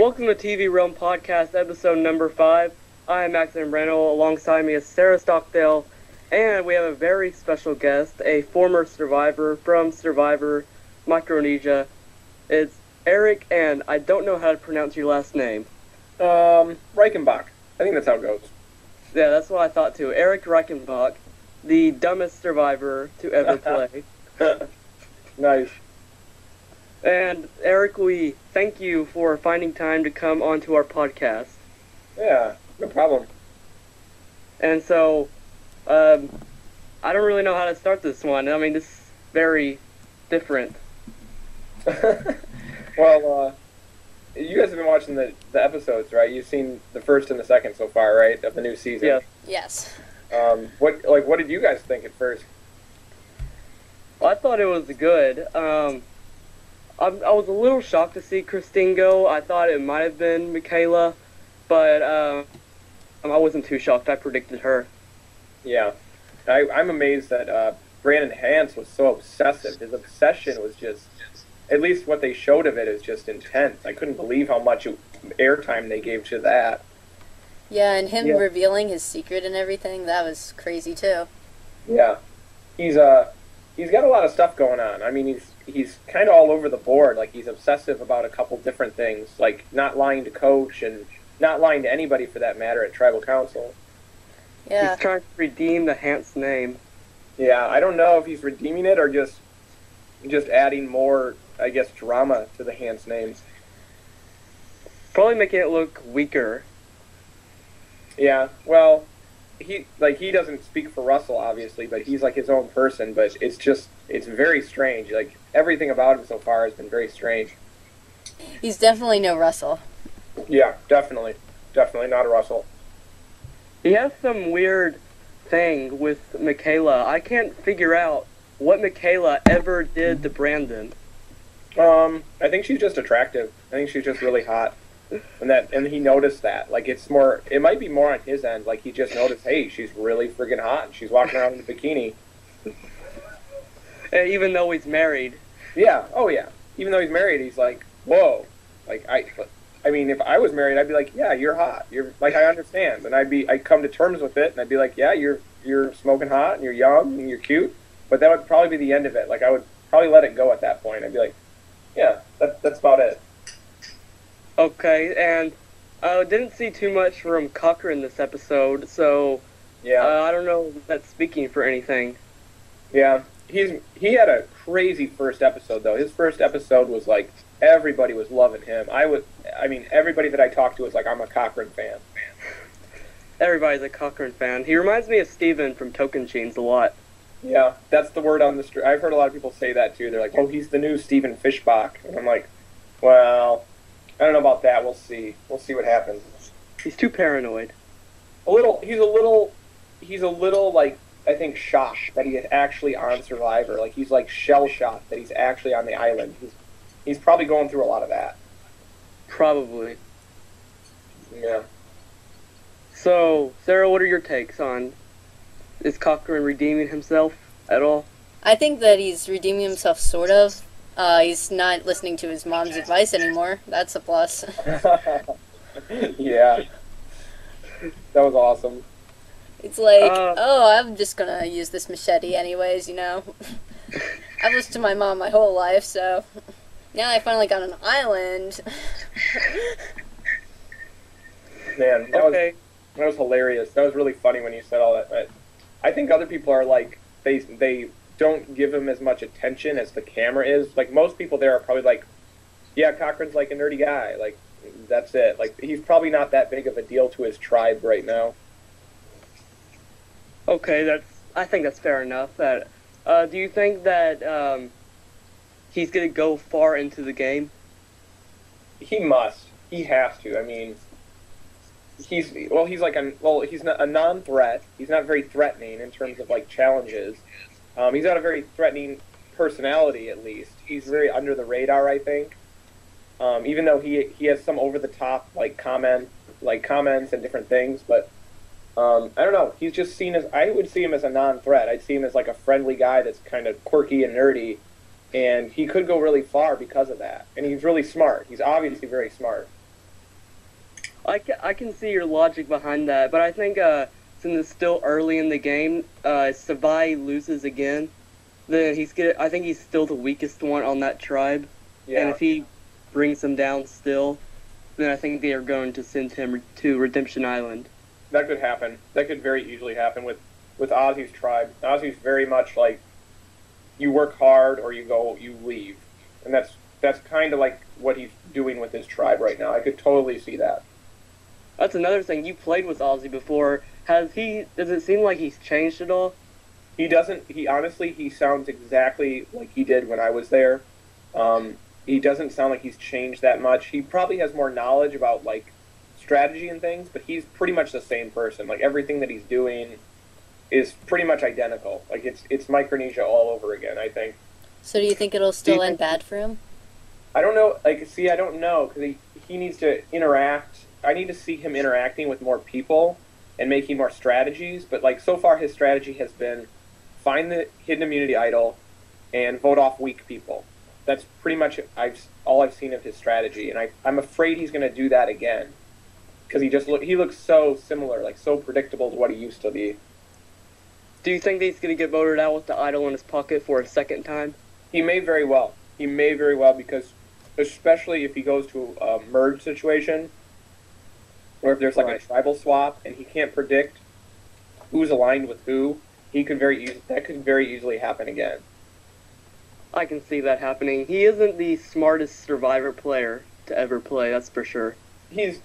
Welcome to TVRealm Podcast, episode number 5. I am Max Reno. Alongside me is Sarah Stockdale, and we have a very special guest, a former survivor from Survivor Micronesia. It's Erik, and I don't know how to pronounce your last name. Reichenbach. I think that's how it goes. Yeah, that's what I thought too. Erik Reichenbach, the dumbest survivor to ever play. Nice. And Erik, we thank you for finding time to come onto our podcast. Yeah, no problem. And so, I don't really know how to start this one. I mean, this is very different. Well, you guys have been watching the episodes, right? You've seen the first and the second so far, right, of the new season? Yeah. Yes. What did you guys think at first? Well, I thought it was good. I was a little shocked to see Christine go. I thought it might have been Michaela, but I wasn't too shocked. I predicted her. Yeah. I'm amazed that Brandon Hance was so obsessive. His obsession was just, at least what they showed of it, is just intense. I couldn't believe how much airtime they gave to that. Yeah, and him revealing his secret and everything, that was crazy too. Yeah. He's got a lot of stuff going on. I mean, he's kind of all over the board. Like, he's obsessive about a couple different things, like not lying to Coach and not lying to anybody for that matter at Tribal Council. Yeah. He's trying to redeem the Hance name. Yeah, I don't know if he's redeeming it or just adding more, I guess, drama to the Hance names. Probably making it look weaker. Yeah, well, he doesn't speak for Russell, obviously, but he's like his own person. But it's very strange. Like, everything about him so far has been very strange. He's definitely no Russell. Yeah, definitely not a Russell. He has some weird thing with Michaela. I can't figure out what Michaela ever did to Brandon. I think she's just attractive. I think she's just really hot. And he noticed that. Like, it might be more on his end. Like, he just noticed, hey, she's really friggin' hot, and she's walking around in a bikini. And even though he's married. Yeah, oh yeah. Even though he's married, he's like, whoa. Like, I mean, if I was married, I'd be like, yeah, you're hot. You're, like, I understand. And I'd come to terms with it, and I'd be like, yeah, you're smoking hot, and you're young, and you're cute. But that would probably be the end of it. Like, I would probably let it go at that point. I'd be like, yeah, that's about it. Okay, and I didn't see too much from Cochran this episode, so Yeah. I don't know if that's speaking for anything. Yeah. He had a crazy first episode, though. His first episode was like, everybody was loving him. Everybody that I talked to was like, I'm a Cochran fan. Everybody's a Cochran fan. He reminds me of Steven from Token Chains a lot. Yeah, that's the word on the street. I've heard a lot of people say that, too. They're like, oh, he's the new Stephen Fishbach. And I'm like, well, I don't know about that. We'll see. We'll see what happens. He's too paranoid. He's a little, like, I think, shocked that he is actually on Survivor. Like, he's, like, shell-shocked that he's actually on the island. He's probably going through a lot of that. Probably. Yeah. So, Sarah, what are your takes on, is Cochran redeeming himself at all? I think that he's redeeming himself, sort of. He's not listening to his mom's advice anymore. That's a plus. Yeah. That was awesome. It's like, I'm just gonna use this machete anyways, you know? I've listened to my mom my whole life, so now I finally got an island. Man, that was hilarious. That was really funny when you said all that. I think other people are like, they don't give him as much attention as the camera is. Like, most people there are probably like, yeah, Cochran's like a nerdy guy. Like, that's it. Like, he's probably not that big of a deal to his tribe right now. Okay, I think that's fair enough. That, do you think that he's going to go far into the game? He must. He has to. I mean, he's not a non-threat. He's not very threatening in terms of, like, challenges. He's got a very threatening personality, at least. He's very under the radar, I think. Even though he has some over-the-top, like, comments and different things, but I don't know. He's just I would see him as a non-threat. I'd see him as like a friendly guy that's kind of quirky and nerdy, and he could go really far because of that. And he's really smart. He's obviously very smart. I can see your logic behind that, but I think since it's still early in the game, Savai loses again, then I think he's still the weakest one on that tribe, and Yeah, if he brings him down still, then I think they are going to send him to Redemption Island. that could happen. That could very easily happen with Ozzy's tribe. Ozzy's very much like you work hard or you leave, and that's kind of like what he's doing with his tribe right now. I could totally see that. That's another thing. You played with Ozzy before. Does it seem like he's changed at all? He doesn't. He honestly, he sounds exactly like he did when I was there. He doesn't sound like he's changed that much. He probably has more knowledge about like strategy and things, but he's pretty much the same person. Like everything that he's doing is pretty much identical. Like it's Micronesia all over again, I think. So do you think it'll still end bad for him? I don't know. Like, see, I don't know because he needs to interact. I need to see him interacting with more people and making more strategies. But like so far, his strategy has been find the hidden immunity idol and vote off weak people. That's pretty much all I've seen of his strategy, and I'm afraid he's going to do that again because he looks so similar, like so predictable to what he used to be. Do you think that he's going to get voted out with the idol in his pocket for a second time? He may very well. He may very well because, especially if he goes to a merge situation, or if there's like a tribal swap and he can't predict who's aligned with who, that could very easily happen again. I can see that happening. He isn't the smartest Survivor player to ever play, that's for sure. He's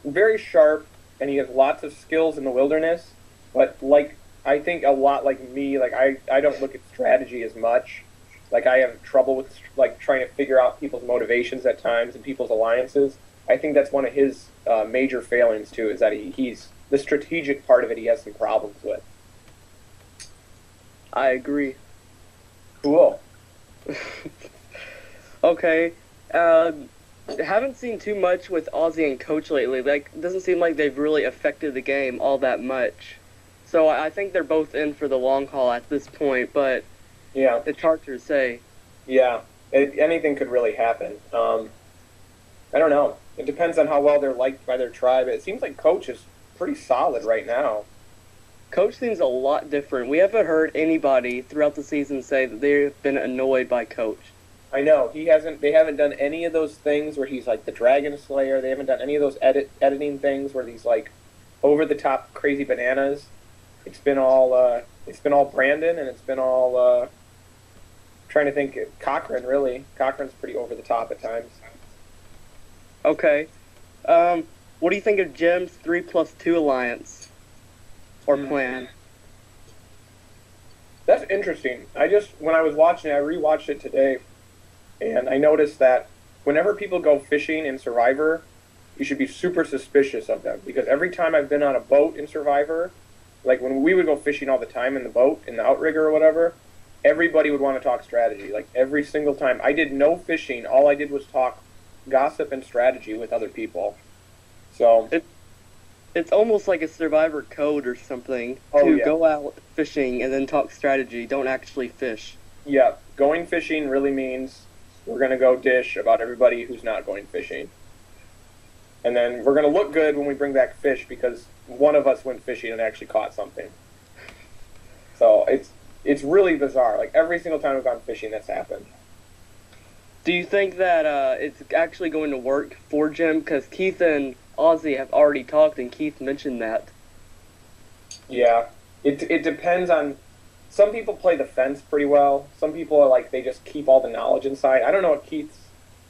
very sharp and he has lots of skills in the wilderness, but like I think a lot like me, like I don't look at strategy as much. Like I have trouble with like trying to figure out people's motivations at times and people's alliances. I think that's one of his major failings too, is that he's the strategic part of it. He has some problems with. I agree. Cool. Okay. Haven't seen too much with Ozzy and Coach lately. Like, it doesn't seem like they've really affected the game all that much. So I think they're both in for the long haul at this point, but yeah, it's hard to say. Yeah, anything could really happen. I don't know. It depends on how well they're liked by their tribe. It seems like Coach is pretty solid right now. Coach seems a lot different. We haven't heard anybody throughout the season say that they've been annoyed by Coach. I know they haven't done any of those things where he's like the Dragon Slayer. They haven't done any of those editing things where he's like over the top crazy bananas. It's been all Brandon, and it's been all trying to think Cochran. Really, Cochran's pretty over the top at times. Okay, what do you think of Jim's 3+2 alliance or plan? That's interesting. When I was watching it, I rewatched it today, and I noticed that whenever people go fishing in Survivor, you should be super suspicious of them, because every time I've been on a boat in Survivor, like when we would go fishing all the time in the boat, in the outrigger or whatever, everybody would want to talk strategy. Like every single time. I did no fishing. All I did was talk gossip and strategy with other people. So it's almost like a Survivor code or something go out fishing and then talk strategy. Don't actually fish. Yeah, going fishing really means we're going to go dish about everybody who's not going fishing. And then we're going to look good when we bring back fish because one of us went fishing and actually caught something. So it's really bizarre. Like every single time we've gone fishing, that's happened. Do you think that it's actually going to work for Jim? Because Keith and Ozzy have already talked, and Keith mentioned that. Yeah, it depends on. Some people play the fence pretty well. Some people are like they just keep all the knowledge inside. I don't know what Keith's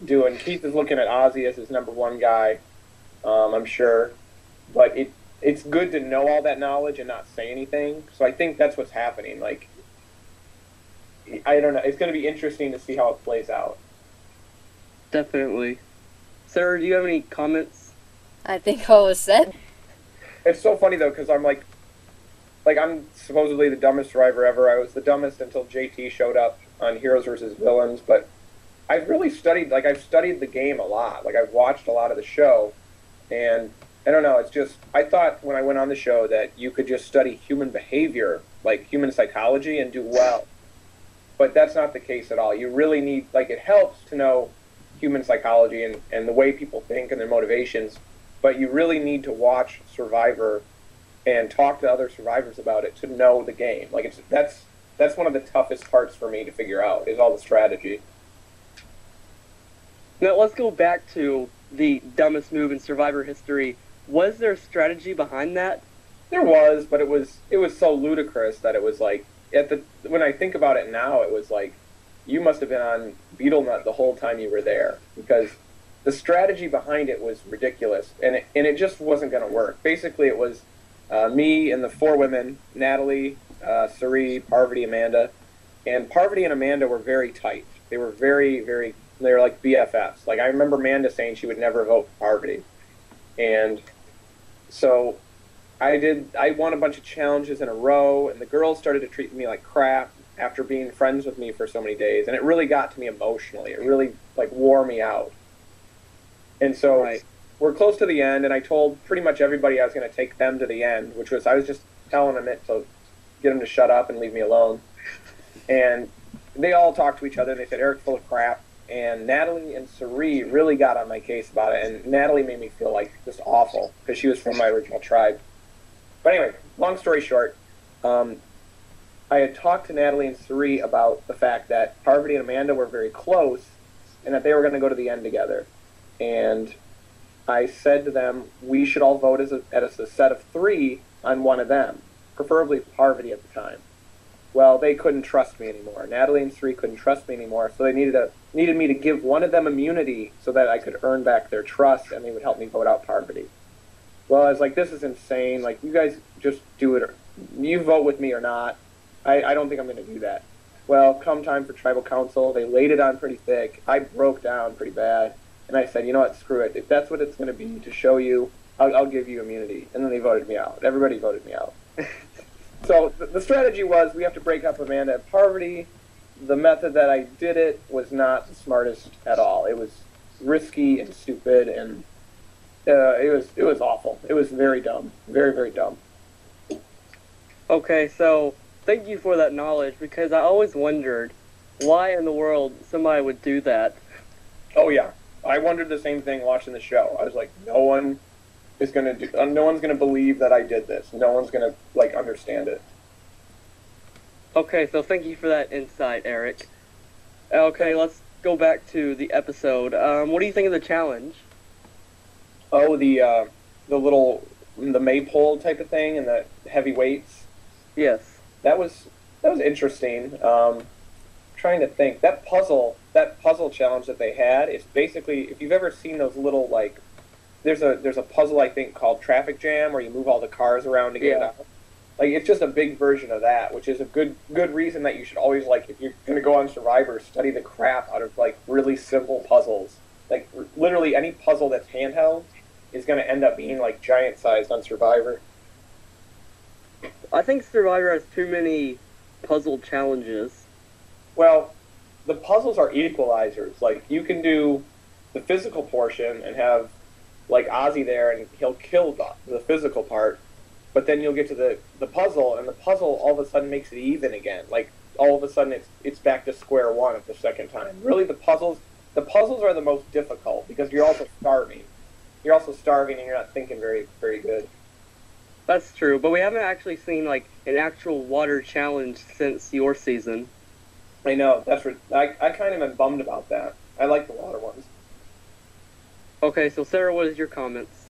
doing. Keith is looking at Ozzy as his number one guy, I'm sure, but it's good to know all that knowledge and not say anything. So I think that's what's happening. Like, I don't know. It's going to be interesting to see how it plays out. Definitely. Sarah, do you have any comments? I think all was said. It's so funny though, because I'm like I'm supposedly the dumbest driver ever. I was the dumbest until JT showed up on Heroes vs. Villains, but I've really studied the game a lot. Like I've watched a lot of the show, and I don't know, it's just, I thought when I went on the show that you could just study human behavior, like human psychology, and do well. But that's not the case at all. You really need, like, it helps to know human psychology and the way people think and their motivations, but you really need to watch Survivor and talk to other survivors about it to know the game. Like that's one of the toughest parts for me to figure out is all the strategy. Now let's go back to the dumbest move in Survivor history. Was there a strategy behind that? There was, but it was so ludicrous that it was like when I think about it now, it was like you must have been on beetle nut the whole time you were there because the strategy behind it was ridiculous and it just wasn't going to work. Basically, it was me and the 4 women, Natalie, Suri, Parvati, Amanda, and Parvati and Amanda were very tight. They were very, very. They were like BFFs. Like I remember Amanda saying she would never vote for Parvati, and so I won a bunch of challenges in a row, and the girls started to treat me like crap after being friends with me for so many days, and it really got to me emotionally. It really like wore me out. And so we're close to the end, and I told pretty much everybody I was going to take them to the end, which was I was just telling them it to get them to shut up and leave me alone. And they all talked to each other, and they said, Eric's full of crap. And Natalie and Suri really got on my case about it, and Natalie made me feel like just awful because she was from my original tribe. But anyway, long story short, I had talked to Natalie and Suri about the fact that Parvati and Amanda were very close and that they were going to go to the end together. And I said to them, we should all vote as a set of 3 on one of them, preferably Parvati at the time. Well, they couldn't trust me anymore. Natalie and Suri couldn't trust me anymore, so they needed me to give one of them immunity so that I could earn back their trust and they would help me vote out Parvati. Well, I was like, this is insane. Like, you guys just do it. You vote with me or not. I don't think I'm going to do that. Well, come time for tribal council, they laid it on pretty thick. I broke down pretty bad. And I said, you know what, screw it. If that's what it's going to be to show you, I'll give you immunity. And then they voted me out. Everybody voted me out. So the strategy was we have to break up Amanda and Parvati. The method that I did it was not the smartest at all. It was risky and stupid, and it was awful. It was very dumb. Very, very dumb. Okay, so thank you for that knowledge, because I always wondered why in the world somebody would do that. Oh, yeah. I wondered the same thing watching the show. I was like, no one's going to believe that I did this. No one's going to, like, understand it. Okay, so thank you for that insight, Eric. Okay, let's go back to the episode. What do you think of the challenge? Oh, the maypole type of thing and the heavy weights. Yes. That was interesting. Trying to think. That puzzle challenge that they had is basically, if you've ever seen those little, like, there's a puzzle I think called Traffic Jam where you move all the cars around to get it out. Like, it's just a big version of that, which is a good reason that you should always, like, if you're going to go on Survivor, study the crap out of, like, really simple puzzles. Like, literally any puzzle that's handheld is going to end up being, like, giant-sized on Survivor. I think Survivor has too many puzzle challenges. Well, the puzzles are equalizers. Like, you can do the physical portion and have, like, Ozzy there, and he'll kill the physical part. But then you'll get to the puzzle, and the puzzle all of a sudden makes it even again. Like, all of a sudden it's back to square one at the second time. Really, the puzzles are the most difficult because you're also starving. You're also starving, and you're not thinking very, very good. That's true, but we haven't actually seen, like, an actual water challenge since your season. I know. I kind of am bummed about that. I like the water ones. Okay, so Sarah, what is your comments?